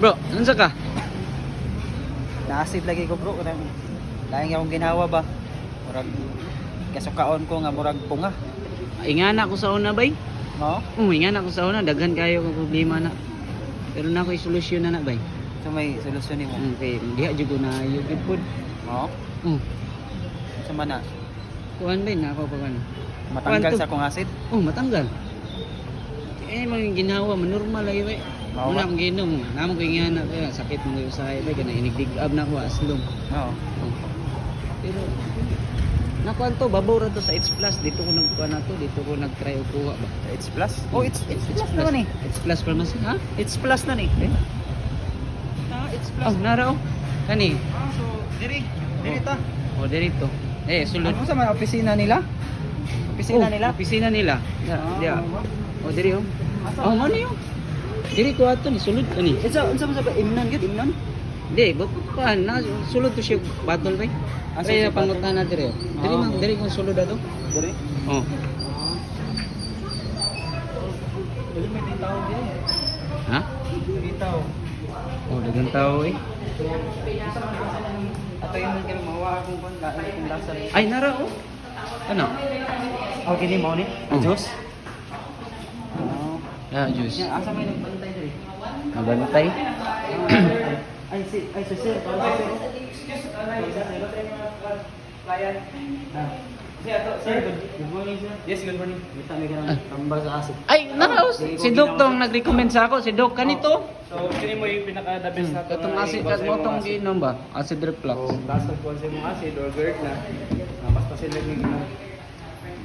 Bro, unsa ka? Naasid lagi ko bro, kanang laing akong ginawa ba. Murag kasukaon ko nga murag punga. Ingana ko sa una bay. No? Ingana ko sa una, daghan kayo kung problema na. Pero na ko isolusyon na bay. So may solusyon nimo. Okay, diha jud ko na yugid pod. No? Sa mana Kuan bay na ako pa kan. matanggal Kwanto? sa akong acid. Matanggal. Mga ginawa normal lagi bay. Mao Wala ba? akong ginom. Namo ko ingana kaya sakit mo sa bay kana inigdig up na ko aslong. No. Pero nakuan to babaw ra to sa H plus dito ko nagkuan na to dito ko nagtry og kuha ba. It's plus. Oh, it's plus naman eh. H plus pharmacy ha? It's plus na ni. It's plus. Nara oh. Kani. So diri ta. Dirito. Sulod. Ano sa mga opisina nila? Opisina nila? Opisina nila. Dia. Ah. Diri oh. Mano yun? Diri ko ato ni sulod kani. Unsa man sa imnon gyud imnon? Di, kuan na sulod to siya battle bay. Ay sulod pangutan na diri. Diri man diri ko sulod ato. Diri. Oh. Diri may tao diri. Ha? Diri tao. Dagang tao eh. Ato yung nang mawa akong kon kung lasa. Ay nara oh. Ano? Oh, kini mo ni? Juice. Juice. Asa may nagbantay diri? Nabantay. Ay si sir, client. Sir, good morning sir. Yes, good morning. Kita may ganang tambal sa asid. Ay, nara oh. Si Doc tong nag-recommend sa ako, si Doc kanito. So, kini mo yung pinaka-the best na Katong acid kat mo tong giinom ba? Acid reflux. So, last of sa mong acid or GERD na, basta sila yung ginom.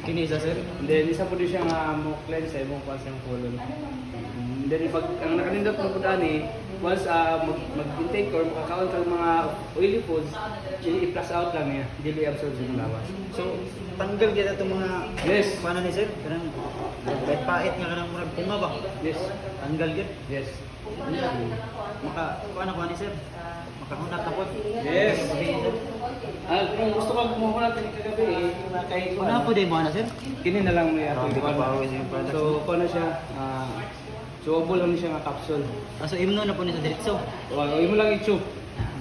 Kini isa sir. And then, isa po din siya nga mo cleanse sa imong kwan siyang colon. And then, pag ang nakanindot mo po dani, once mag-intake or makakaon ka ng mga oily foods, i-flush out lang niya, hindi absorb yung lawas. So, tanggal kita itong mga Yes. paano ni sir? Kanang kahit pait nga kanang murag punga ba? Yes. Tanggal gyud. Yes. Paano ko ni sir? Makahunat na pod. Yes. Sabihin, sir. Kung gusto kang kumuha natin kagabi, kahit Una po din mo na sir. kini na lang may ato. Grabe ka pa always yung products. So, kung ano siya, chewable lang siya nga capsule. So imno na po ni sa diretso. Huwag mo lang i-chew.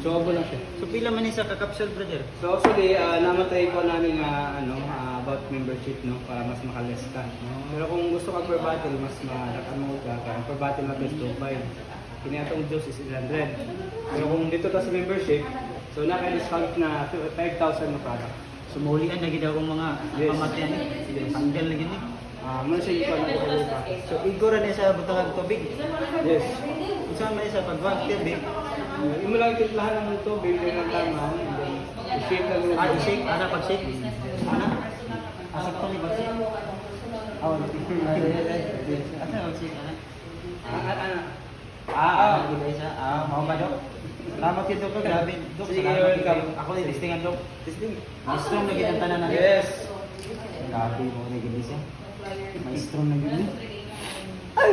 Chewable lang siya. So pila man ni sa ka-capsule brother? So actually, namatay ko namin about membership, no, para mas makaless ka. Pero kung gusto ka per bottle, mas makakamote ka. Kaya per bottle na 25. Kinatong juice is 100. Pero kung dito ka sa membership, so naka-discount na 5,000 na product. Sumulian lagi daw akong mga Yes. pamatian ni. Tanggal lagi ni. Muna siya ikaw na ito pa. So igora ni sa butang tubig. Yes. Unsa man ni sa pagwag tubig? Yung mo lang tiplahan ng tubig, yun ang tama. I-shake lang yung Shake, ana pag shake. Ana. Asa ko ni pag shake. Awan. Asa pag shake ana? Gila isa. Mao ba dok? Salamat kay Dok. Grabe. Dok, Sige, salamat welcome. kay- Ako ni listingan Dok. Listing. Maestro na gid ang tanan na. Yes. Grabe mo ni gid siya. Maestro na gid ni. Ay!